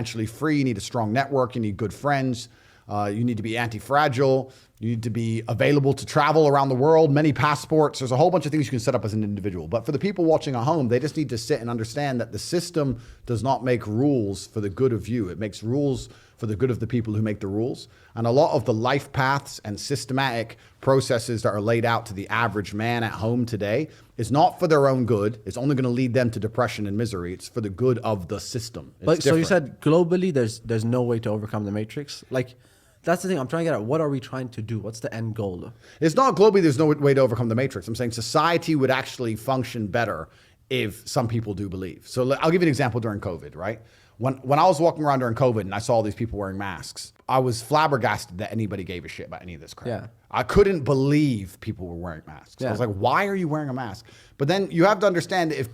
financially free, you need a strong network, you need good friends, you need to be anti-fragile, you need to be available to travel around the world, many passports. There's a whole bunch of things you can set up as an individual. But for the people watching at home, they just need to sit and understand that the system does not make rules for the good of you. It makes rules for the good of the people who make the rules. And a lot of the life paths and systematic processes that are laid out to the average man at home today is not for their own good. It's only going to lead them to depression and misery. It's for the good of the system. But so you said globally, there's no way to overcome the matrix. Like, that's the thing I'm trying to get at. What are we trying to do? What's the end goal? It's not globally, there's no way to overcome the matrix. I'm saying society would actually function better if some people do believe. So I'll give you an example during COVID, right? When I was walking around during COVID and I saw all these people wearing masks, I was flabbergasted that anybody gave a shit about any of this crap. Yeah. I couldn't believe people were wearing masks. Yeah. I was like, why are you wearing a mask? But then you have to understand that if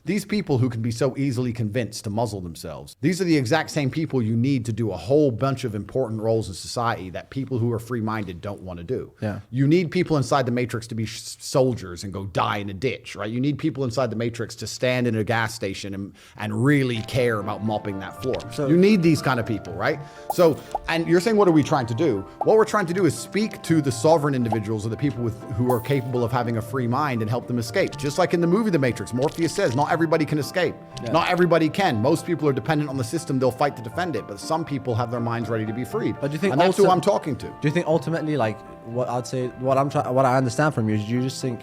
these people who can be so easily convinced to muzzle themselves, these are the exact same people you need to do a whole bunch of important roles in society that people who are free-minded don't want to do. Yeah. You need people inside the matrix to be soldiers and go die in a ditch, right? You need people inside the matrix to stand in a gas station and really care about mopping that floor. So you need these kind of people, right? So, and you're saying, what are we trying to do? What we're trying to do is speak to the sovereign individuals or the people who are capable of having a free mind and help them escape. Just like in the movie The Matrix, Morpheus says, not everybody can escape. Yeah. Not everybody can. Most people are dependent on the system. They'll fight to defend it, but some people have their minds ready to be freed. But do you think, and that's who I'm talking to. Do you think ultimately, like, what I understand from you is you just think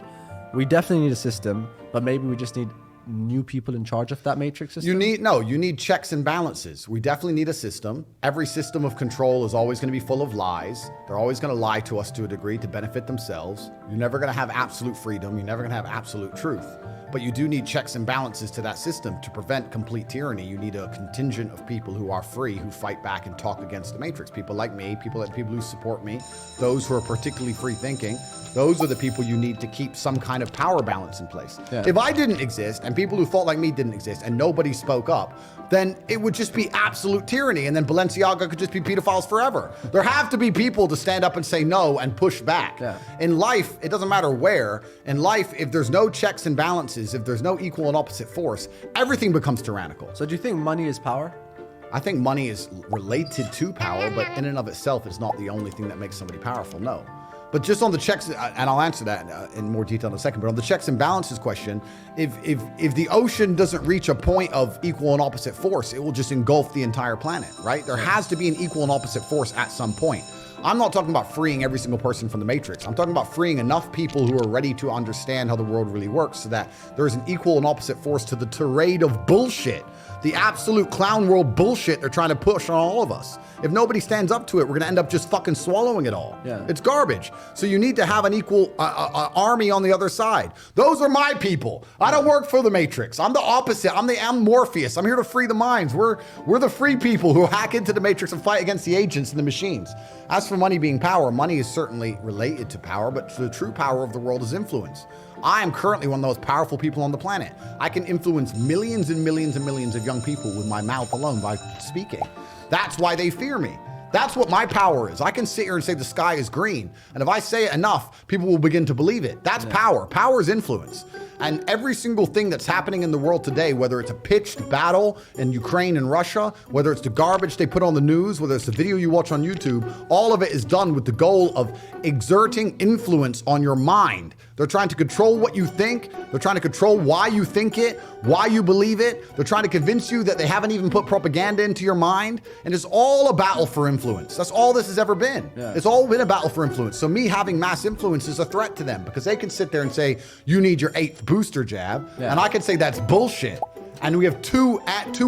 we definitely need a system, but maybe we just need new people in charge of that matrix system? You need checks and balances. We definitely need a system. Every system of control is always going to be full of lies. They're always going to lie to us to a degree to benefit themselves. You're never going to have absolute freedom. You're never going to have absolute truth. But you do need checks and balances to that system. To prevent complete tyranny, you need a contingent of people who are free, who fight back and talk against the matrix. People like me, people who support me, those who are particularly free thinking. Those are the people you need to keep some kind of power balance in place. Yeah. If I didn't exist and people who thought like me didn't exist and nobody spoke up, then it would just be absolute tyranny, and then Balenciaga could just be pedophiles forever. There have to be people to stand up and say no and push back. Yeah. In life, it doesn't matter where. In life, if there's no checks and balances, if there's no equal and opposite force, everything becomes tyrannical. So do you think money is power? I think money is related to power, but in and of itself, it's not the only thing that makes somebody powerful, no. But just on the checks, and I'll answer that in more detail in a second, but on the checks and balances question, if the ocean doesn't reach a point of equal and opposite force, it will just engulf the entire planet, right? There has to be an equal and opposite force at some point. I'm not talking about freeing every single person from the matrix. I'm talking about freeing enough people who are ready to understand how the world really works so that there is an equal and opposite force to the tirade of bullshit, the absolute clown world bullshit they're trying to push on all of us. If nobody stands up to it, we're going to end up just fucking swallowing it all. Yeah. It's garbage. So you need to have an equal army on the other side. Those are my people. I don't work for the Matrix. I'm the opposite. I'm Morpheus. I'm here to free the minds. We're the free people who hack into the Matrix and fight against the agents and the machines. As for money being power, money is certainly related to power, but the true power of the world is influence. I am currently one of the most powerful people on the planet. I can influence millions and millions and millions of young people with my mouth alone by speaking. That's why they fear me. That's what my power is. I can sit here and say the sky is green. And if I say it enough, people will begin to believe it. That's power. Power is influence. And every single thing that's happening in the world today, whether it's a pitched battle in Ukraine and Russia, whether it's the garbage they put on the news, whether it's the video you watch on YouTube, all of it is done with the goal of exerting influence on your mind. They're trying to control what you think. They're trying to control why you think it, why you believe it. They're trying to convince you that they haven't even put propaganda into your mind. And it's all a battle for influence. That's all this has ever been. Yeah. It's all been a battle for influence. So me having mass influence is a threat to them because they can sit there and say, you need your 8th booster jab. Yeah. And I can say that's bullshit. And we have two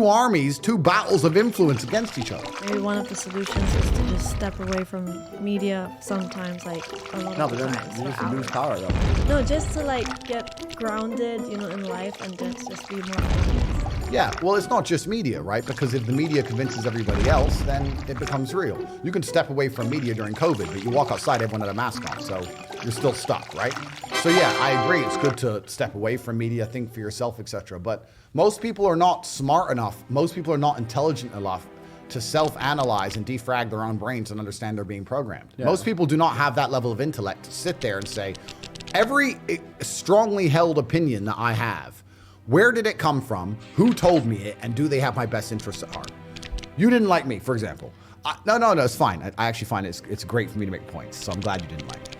armies, two battles of influence against each other. Maybe one of the solutions is to just step away from media sometimes, like a lot of the times. You just lose power though. No, just to like get grounded, in life and just be more focused. Yeah, well, it's not just media, right? Because if the media convinces everybody else, then it becomes real. You can step away from media during COVID, but you walk outside, everyone had a mask on, so you're still stuck, right? So yeah, I agree. It's good to step away from media, think for yourself, etc. But most people are not smart enough. Most people are not intelligent enough to self-analyze and defrag their own brains and understand they're being programmed. Yeah. Most people do not have that level of intellect to sit there and say, every strongly held opinion that I have, where did it come from? Who told me it? And do they have my best interests at heart? You didn't like me, for example. No, it's fine. I actually find it's great for me to make points, so I'm glad you didn't like me.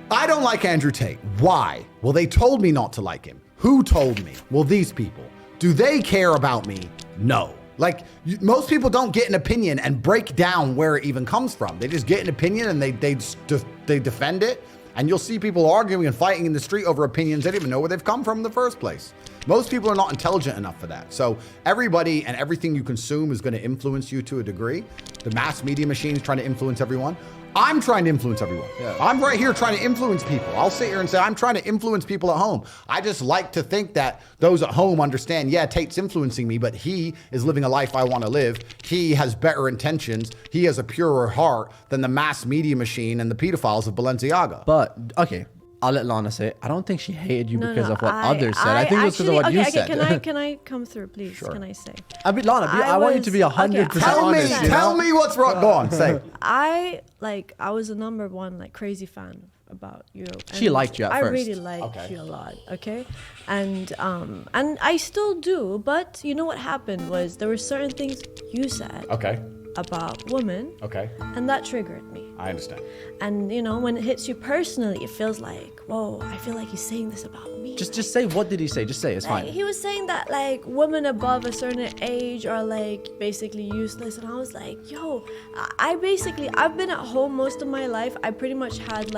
I don't like Andrew Tate. Why? Well, they told me not to like him. Who told me? Well, these people. Do they care about me? No. Like, most people don't get an opinion and break down where it even comes from. They just get an opinion and they defend it. And you'll see people arguing and fighting in the street over opinions they don't even know where they've come from in the first place. Most people are not intelligent enough for that. So everybody and everything you consume is going to influence you to a degree. The mass media machine is trying to influence everyone. I'm trying to influence everyone. Yeah. I'm right here trying to influence people. I'll sit here and say, I'm trying to influence people at home. I just like to think that those at home understand, yeah, Tate's influencing me, but he is living a life I want to live. He has better intentions. He has a purer heart than the mass media machine and the pedophiles of Balenciaga. But, okay, I'll let Lana say it. I don't think she hated you because of what others said. I think it was because of what you said. Can I come through, please? Sure. Can I say? I mean, Lana, I want you to be 100% honest. Tell me what's wrong. Go on, say. I was a #1 crazy fan about you. She liked you at first. I really liked you a lot. Okay, and I still do. But you know what happened was there were certain things you said. Okay. About women. Okay. And that triggered me. I understand. And when it hits you personally, it feels like, whoa, I feel like he's saying this about me. Just say, what did he say? Just say, it's fine. He was saying that women above a certain age are basically useless. And I was like, yo, I've been at home most of my life. I pretty much had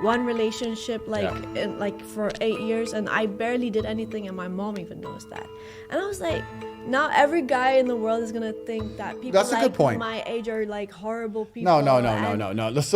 one relationship for 8 years, and I barely did anything, and my mom even knows that. And I was like, now every guy in the world is gonna think that people That's a good point. My age are horrible people. No. Let's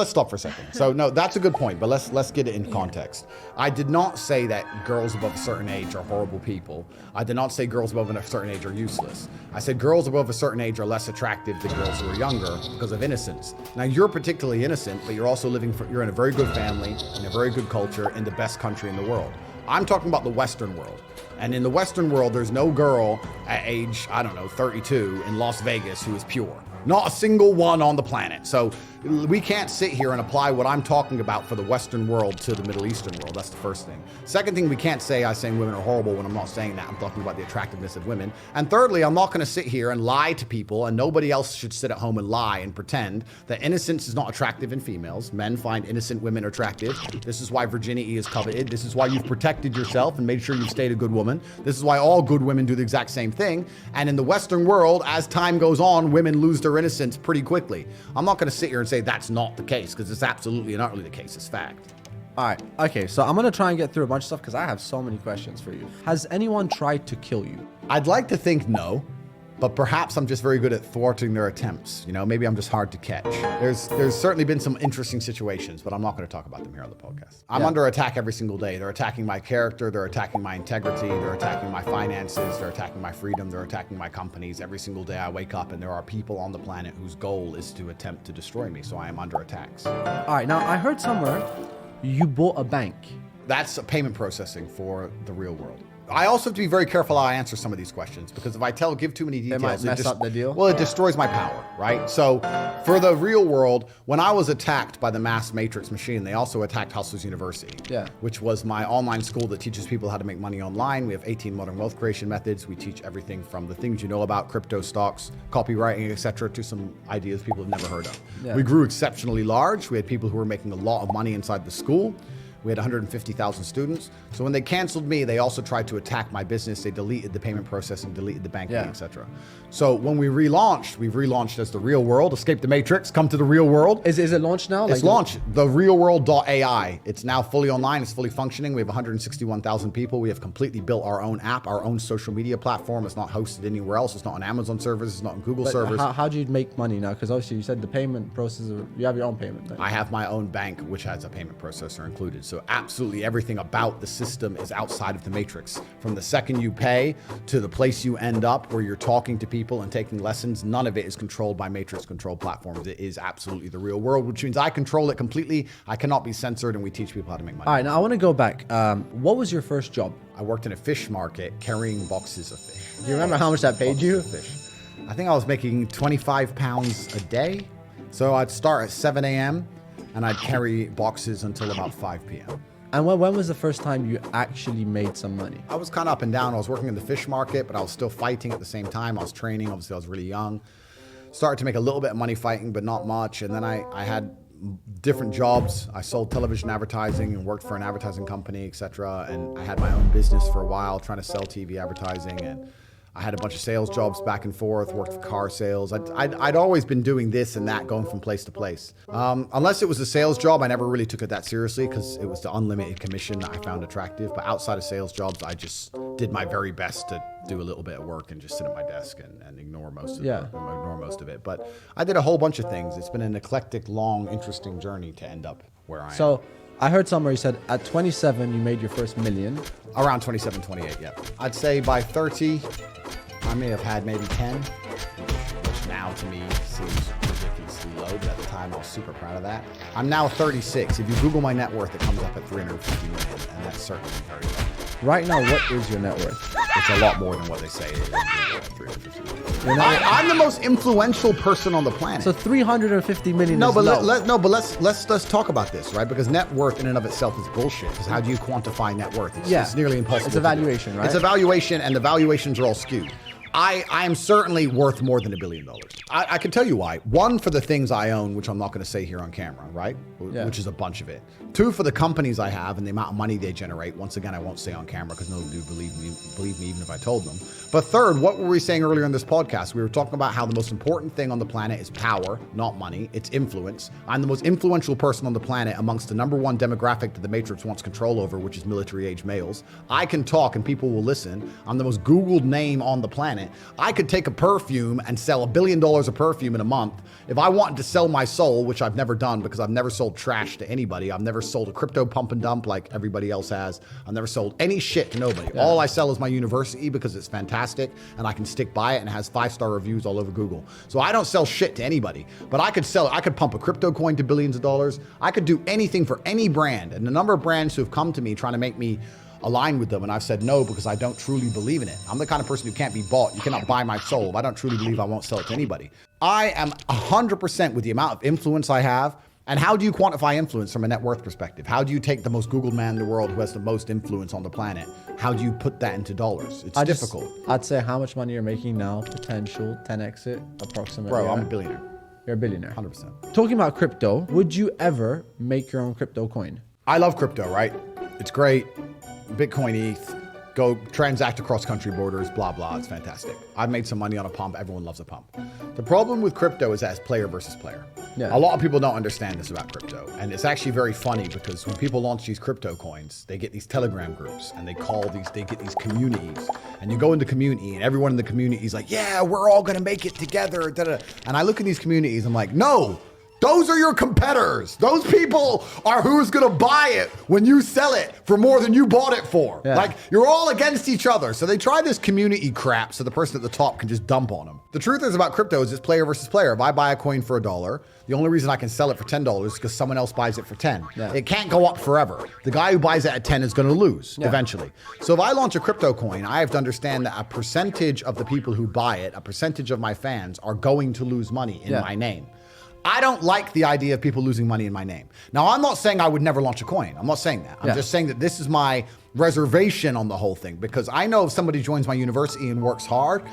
stop for a second. So no, that's a good point, but let's get it in context. I did not say that girls above a certain age are horrible people. I did not say girls above a certain age are useless. I said girls above a certain age are less attractive than girls who are younger because of innocence. Now you're particularly innocent, but you're also you're in a very good family, in a very good culture, in the best country in the world. I'm talking about the Western world. And in the Western world, there's no girl at age, 32 in Las Vegas who is pure. Not a single one on the planet. So we can't sit here and apply what I'm talking about for the Western world to the Middle Eastern world. That's the first thing. Second thing, we can't say I'm saying women are horrible when I'm not saying that. I'm talking about the attractiveness of women. And thirdly, I'm not going to sit here and lie to people, and nobody else should sit at home and lie and pretend that innocence is not attractive in females. Men find innocent women attractive. This is why virginity is coveted. This is why you've protected yourself and made sure you've stayed a good woman. This is why all good women do the exact same thing. And in the Western world, as time goes on, women lose their innocence pretty quickly. I'm not going to sit here and say that's not the case, because it's absolutely and utterly the case. It's fact. All right. Okay. So I'm going to try and get through a bunch of stuff because I have so many questions for you. Has anyone tried to kill you? I'd like to think no, but perhaps I'm just very good at thwarting their attempts. Maybe I'm just hard to catch. There's certainly been some interesting situations, but I'm not going to talk about them here on the podcast. I'm under attack every single day. They're attacking my character. They're attacking my integrity. They're attacking my finances. They're attacking my freedom. They're attacking my companies. Every single day I wake up and there are people on the planet whose goal is to attempt to destroy me. So I am under attacks. All right. Now, I heard somewhere you bought a bank. That's a payment processing for the real world. I also have to be very careful how I answer some of these questions, because if I give too many details, it might mess up the deal. Well, it destroys my power, right? So for the real world, when I was attacked by the mass matrix machine, they also attacked Hustlers University, which was my online school that teaches people how to make money online. We have 18 modern wealth creation methods. We teach everything from the things you know about crypto, stocks, copywriting, etc., to some ideas people have never heard of. We grew exceptionally large. We had people who were making a lot of money inside the school. We had 150,000 students. So when they canceled me, they also tried to attack my business. They deleted the payment processing, deleted the banking, etc. So when we've relaunched as the real world, escape the matrix, come to the real world. Is it launched now? It's launched, therealworld.ai. It's now fully online, it's fully functioning. We have 161,000 people. We have completely built our own app, our own social media platform. It's not hosted anywhere else. It's not on Amazon servers, it's not on Google servers. How do you make money now? Because obviously you said the payment processor, you have your own payment. Right? I have my own bank, which has a payment processor included. So absolutely everything about the system is outside of the matrix. From the second you pay to the place you end up where you're talking to people and taking lessons, none of it is controlled by matrix controlled platforms. It is absolutely the real world, which means I control it completely. I cannot be censored, and we teach people how to make money. All right, now I want to go back. What was your first job? I worked in a fish market carrying boxes of fish. Do you remember how much that paid you? Fish. I think I was making 25 pounds a day. So I'd start at 7 a.m. and I'd carry boxes until about 5 p.m. And when was the first time you actually made some money? I was kind of up and down. I was working in the fish market, but I was still fighting at the same time. I was training. Obviously, I was really young. Started to make a little bit of money fighting, but not much. And then I had different jobs. I sold television advertising and worked for an advertising company, etc. And I had my own business for a while trying to sell TV advertising. And I had a bunch of sales jobs back and forth, worked for car sales. I'd always been doing this and that, going from place to place. Unless it was a sales job, I never really took it that seriously because it was the unlimited commission that I found attractive. But outside of sales jobs, I just did my very best to do a little bit of work and just sit at my desk and ignore most of it. But I did a whole bunch of things. It's been an eclectic, long, interesting journey to end up where I am. So I heard somewhere you said at 27 you made your first million. Around 27, 28, yeah. I'd say by 30, I may have had maybe 10, which now to me seems ridiculously low, but at the time I was super proud of that. I'm now 36. If you Google my net worth, it comes up at 350 million, and that's certainly very low. Right now, what is your net worth? It's a lot more than what they say it is. 350 million. I'm the most influential person on the planet. So 350 million No, is but low. let's talk about this, right? Because net worth in and of itself is bullshit. Because how do you quantify net worth? It's nearly impossible. It's a valuation, right? It's a valuation, and the valuations are all skewed. I am certainly worth more than $1 billion. I can tell you why. One, for the things I own, which I'm not going to say here on camera, right? Yeah. Which is a bunch of it. Two, for the companies I have and the amount of money they generate. Once again, I won't say on camera because nobody would believe me even if I told them. But third, what were we saying earlier in this podcast? We were talking about how the most important thing on the planet is power, not money. It's influence. I'm the most influential person on the planet amongst the number one demographic that the Matrix wants control over, which is military-age males. I can talk and people will listen. I'm the most Googled name on the planet. I could take a perfume and sell $1 billion of perfume in a month. If I wanted to sell my soul, which I've never done because I've never sold trash to anybody. I've never sold a crypto pump and dump like everybody else has. I've never sold any shit to nobody. Yeah. All I sell is my university because it's fantastic and I can stick by it and it has 5-star reviews all over Google. So I don't sell shit to anybody, but I could pump a crypto coin to billions of dollars. I could do anything for any brand. And the number of brands who have come to me trying to make me align with them, and I've said no because I don't truly believe in it. I'm the kind of person who can't be bought. You cannot buy my soul. If I don't truly believe, I won't sell it to anybody. I am 100% with the amount of influence I have. And how do you quantify influence from a net worth perspective? How do you take the most Googled man in the world who has the most influence on the planet? How do you put that into dollars? It's difficult. I'd say how much money you're making now, potential 10x it, approximately. Bro, I'm a billionaire. You're a billionaire. 100%. Talking about crypto, would you ever make your own crypto coin? I love crypto, right? It's great. Bitcoin, ETH, go transact across country borders, blah, blah. It's fantastic. I've made some money on a pump. Everyone loves a pump. The problem with crypto is that it's player versus player. Yeah. A lot of people don't understand this about crypto. And it's actually very funny because when people launch these crypto coins, they get these Telegram groups and they get these communities. And you go into community and everyone in the community is like, yeah, we're all going to make it together. Da-da. And I look at these communities, I'm like, no. Those are your competitors. Those people are who's going to buy it when you sell it for more than you bought it for. Yeah. Like, you're all against each other. So they try this community crap so the person at the top can just dump on them. The truth is about crypto is it's player versus player. If I buy a coin for $1, the only reason I can sell it for $10 is because someone else buys it for 10. Yeah. It can't go up forever. The guy who buys it at 10 is going to lose eventually. So if I launch a crypto coin, I have to understand that a percentage of the people who buy it, a percentage of my fans are going to lose money in my name. I don't like the idea of people losing money in my name. Now, I'm not saying I would never launch a coin. I'm not saying that. I'm just saying that this is my reservation on the whole thing, because I know if somebody joins my university and works hard,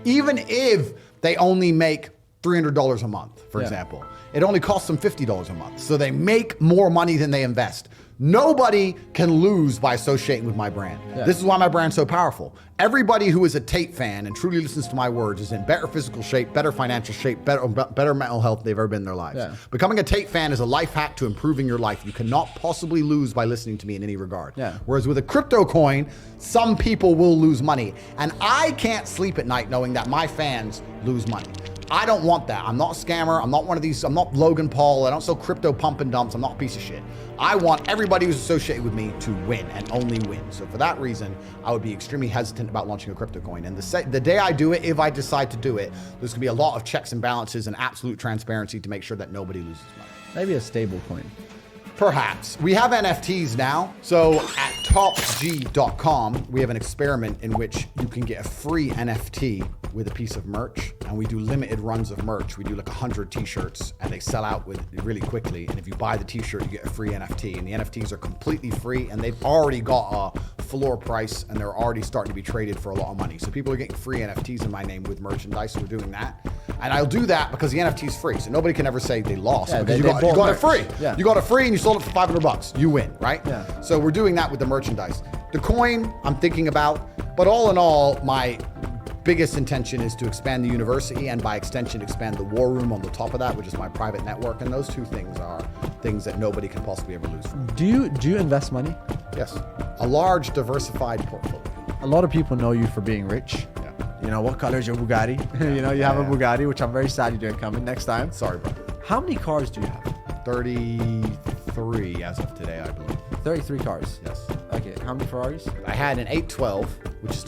even if they only make $300 a month, for example, it only costs them $50 a month. So they make more money than they invest. Nobody can lose by associating with my brand. This is why my brand's so powerful. Everybody who is a Tate fan and truly listens to my words is in better physical shape, better financial shape, better mental health they've ever been in their lives. Becoming a Tate fan is a life hack to improving your life. You cannot possibly lose by listening to me in any regard. Whereas with a crypto coin, some people will lose money. And I can't sleep at night knowing that my fans lose money. I don't want that. I'm not a scammer. I'm not one of these. I'm not Logan Paul. I don't sell crypto pump and dumps. I'm not a piece of shit. I want everybody who's associated with me to win and only win. So for that reason, I would be extremely hesitant about launching a crypto coin. And the day I do it, if I decide to do it, there's going to be a lot of checks and balances and absolute transparency to make sure that nobody loses money. Maybe a stable coin. Perhaps. We have NFTs now. So at topg.com, we have an experiment in which you can get a free NFT with a piece of merch. And we do limited runs of merch. We do like 100 t-shirts and they sell out with really quickly. And if you buy the t-shirt, you get a free NFT. And the NFTs are completely free and they've already got a floor price and they're already starting to be traded for a lot of money. So people are getting free NFTs in my name with merchandise. So we're doing that. And I'll do that because the NFT is free. So nobody can ever say they lost because you got it free. Yeah. You got it free and you sold it for $500. You win, right? Yeah. So we're doing that with the merchandise. The coin I'm thinking about, but all in all, my biggest intention is to expand the university and by extension expand the war room on the top of that, which is my private network. And those two things are things that nobody can possibly ever lose from. Do you invest money? Yes. A large diversified portfolio. A lot of people know you for being rich. Yeah. You know, what color is your Bugatti? You know, you have a Bugatti, which I'm very sad you didn't come in next time. Sorry, bro. How many cars do you have? 33 as of today, I believe. 33 cars. Yes. Okay, how many Ferraris? I had an 812, which is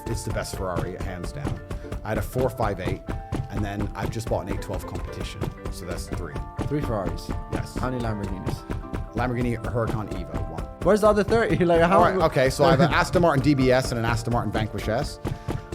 it's the best Ferrari, hands down. I had a 458, and then I've just bought an 812 competition, so that's 3. 3 Ferraris. Yes. How many Lamborghinis? Lamborghini Huracan Evo, 1. Where's the other 30? Like how? All right, okay, so I have an Aston Martin DBS and an Aston Martin Vanquish S.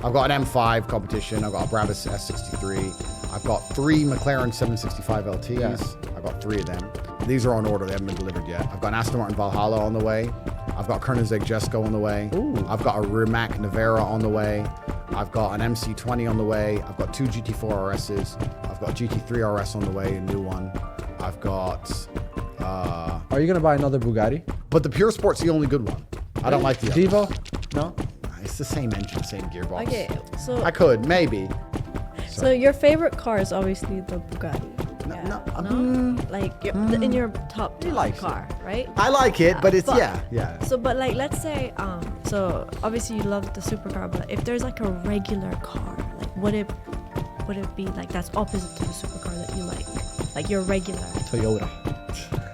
I've got an M5 competition. I've got a Brabus S63. I've got 3 McLaren 765 LTs. Yeah. I've got 3 of them. These are on order. They haven't been delivered yet. I've got an Aston Martin Valhalla on the way. I've got Koenigsegg Jesko on the way. Ooh. I've got a Rimac Navara on the way. I've got an MC20 on the way. I've got 2 GT4 RSs. I've got a GT3 RS on the way, a new one. I've got... Are you gonna buy another Bugatti? But the Pure Sport's the only good one. I don't like the others. Devo? No. It's the same engine, same gearbox. Okay, so I could, maybe. so your favorite car is obviously the Bugatti. no, like in your top likes car, right? I like it, but it's, But- yeah. So, but like, let's say, so obviously you love the supercar, but if there's like a regular car, like would it be like that's opposite to the supercar that you like your regular? Toyota.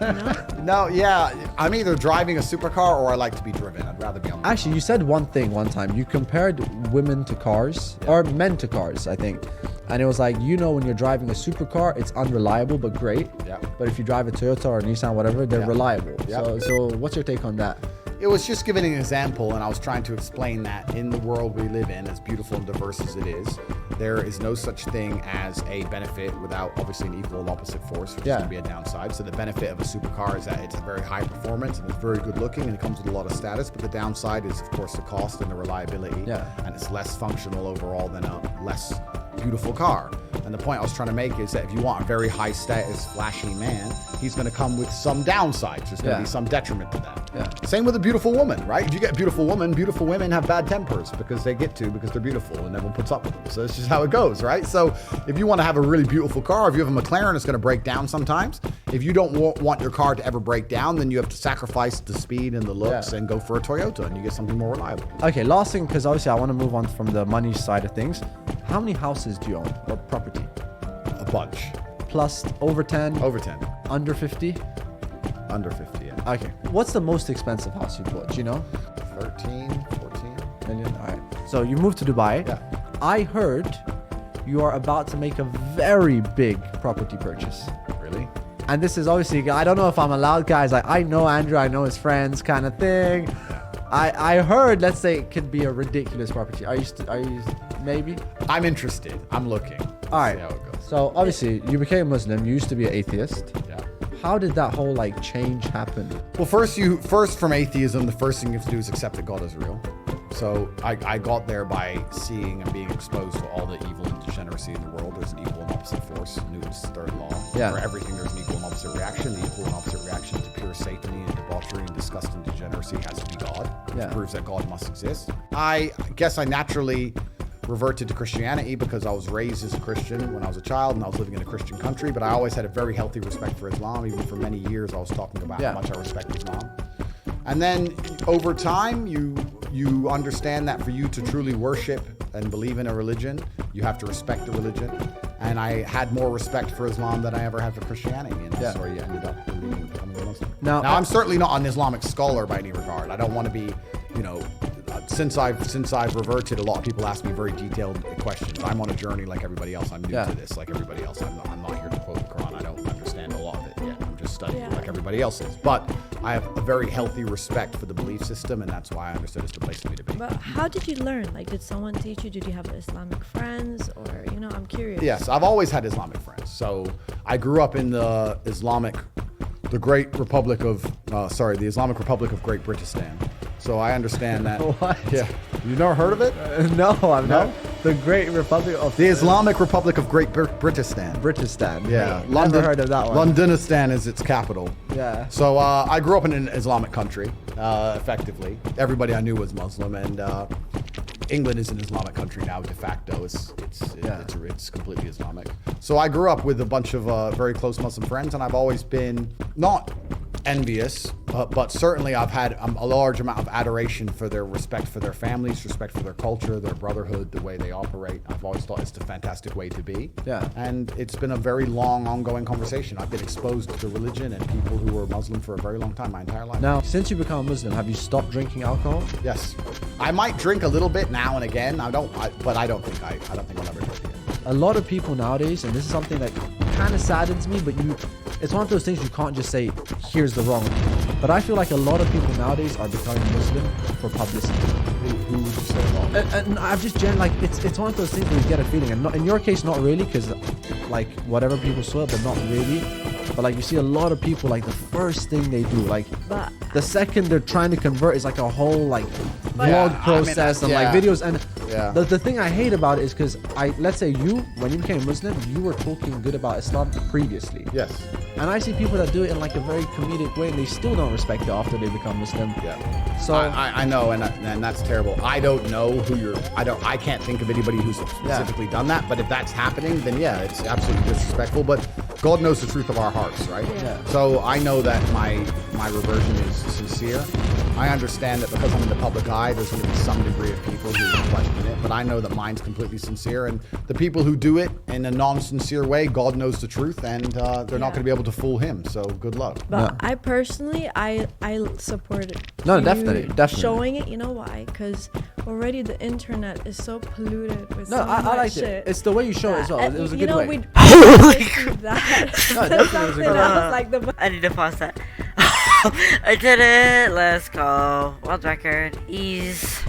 No? No, yeah. I'm either driving a supercar or I like to be driven. I'd rather be on the Actually, you said one thing one time. You compared women to cars, or men to cars, I think. And it was like, you know, when you're driving a supercar, it's unreliable but great. Yeah. But if you drive a Toyota or a Nissan, whatever, they're Yeah. reliable. Yeah. So what's your take on that? It was just giving an example, and I was trying to explain that in the world we live in, as beautiful and diverse as it is, there is no such thing as a benefit without obviously an equal and opposite force, which is Yeah. going to be a downside. So the benefit of a supercar is that it's a very high performance and it's very good looking and it comes with a lot of status. But the downside is, of course, the cost and the reliability. Yeah. And it's less functional overall than a less beautiful car. And the point I was trying to make is that if you want a very high status, flashy man, he's going to come with some downsides. There's going to be some detriment to that. Yeah. Same with a beautiful woman, right? If you get a beautiful women have bad tempers because they're beautiful and everyone puts up with them. So it's just how it goes, right? So if you want to have a really beautiful car, if you have a McLaren, it's going to break down sometimes. If you don't want your car to ever break down, then you have to sacrifice the speed and the looks and go for a Toyota and you get something more reliable. Okay, last thing, because obviously I want to move on from the money side of things. How many houses do you own or property? A bunch. Plus over 10? Over 10. Under 50? Under 50, yeah. Okay. What's the most expensive house you bought? Do you know? 13, 14. Million? All right. So you moved to Dubai. Yeah. I heard you are about to make a very big property purchase. Really? And this is obviously, I don't know if I'm allowed, guys. Like, I know Andrew, I know his friends kind of thing. I heard, let's say it could be a ridiculous property. Are you maybe? I'm interested. I'm looking. All right. See how it goes. So obviously you became a Muslim. You used to be an atheist. Yeah. How did that whole like change happen? Well, first from atheism, the first thing you have to do is accept that God is real. So I got there by seeing and being exposed to all the evil and degeneracy in the world. There's an equal and opposite force. Newton's third law. Yeah. For everything, there's an equal and opposite reaction. The equal and opposite reaction to pure Satan and debauchery and disgust and degeneracy has to be God, which Yeah. proves that God must exist. I guess I naturally reverted to Christianity because I was raised as a Christian when I was a child and I was living in a Christian country, but I always had a very healthy respect for Islam. Even for many years, I was talking about how much I respect Islam. And then over time, you understand that for you to truly worship and believe in a religion, you have to respect the religion. And I had more respect for Islam than I ever had for Christianity, and that's where you ended up becoming a Muslim. Now I'm certainly not an Islamic scholar by any regard. I don't want to be, since I've reverted, a lot of people ask me very detailed questions. I'm on a journey like everybody else. I'm new to this, like everybody else. I'm not here to quote the Quran. I don't understand a lot of it yet. I'm just studying like everybody else is. But I have a very healthy respect for the belief system, and that's why I understood it's the place for me to be. But how did you learn? Like, did someone teach you? Did you have Islamic friends, or I'm curious. Yes, I've always had Islamic friends. So I grew up in the Islamic Republic of Great Britistan. So I understand that. What? Yeah. You've never heard of it? No, I've not. The Great Republic of The Islamic Republic of Great Britistan. Britistan. Yeah. Never heard of that one. Londonistan is its capital. Yeah. So I grew up in an Islamic country, effectively. Everybody I knew was Muslim, and England is an Islamic country now de facto. It's completely Islamic. So I grew up with a bunch of very close Muslim friends, and I've always been not envious, but certainly I've had a large amount of adoration for their respect for their families, respect for their culture, their brotherhood, the way they operate. I've always thought it's a fantastic way to be. Yeah. And it's been a very long, ongoing conversation. I've been exposed to religion and people who were Muslim for a very long time, my entire life. Now, since you become a Muslim, have you stopped drinking alcohol? Yes. I might drink a little bit now and again. But I don't think I'll ever drink again. A lot of people nowadays, and this is something that kind of saddens me, but it's one of those things you can't just say, here's the wrong. But I feel like a lot of people nowadays are becoming Muslim for publicity. Who would you say that? And I've just it's one of those things where you get a feeling, and not, in your case, not really, because like whatever people swear, but not really. But like you see a lot of people, like the first thing they do, like But the second they're trying to convert is like a whole like vlog process and like videos. And the thing I hate about it is because let's say when you became Muslim, you were talking good about Islam previously. Yes. And I see people that do it in like a very comedic way, and they still don't respect it after they become Muslim. Yeah. So I know, and that's terrible. I don't know who I can't think of anybody who's specifically done that. But if that's happening, then yeah, it's absolutely disrespectful. But God knows the truth of our hearts, right? Yeah. So I know that my reversion is sincere. I understand that because I'm in the public eye, there's going to be some degree of people who question it. But I know that mine's completely sincere, and the people who do it in a non-sincere way, God knows the truth, and they're not going to be able to fool Him. So good luck. But I personally, I support it. No, You definitely. Showing it, you know why? Because already the internet is so polluted with so I much liked shit. it. It's the way you show it as well. It was a good way. We that. No, That's definitely was a something good else, like the I need to pause that. I did it. Let's go. World record. Ease.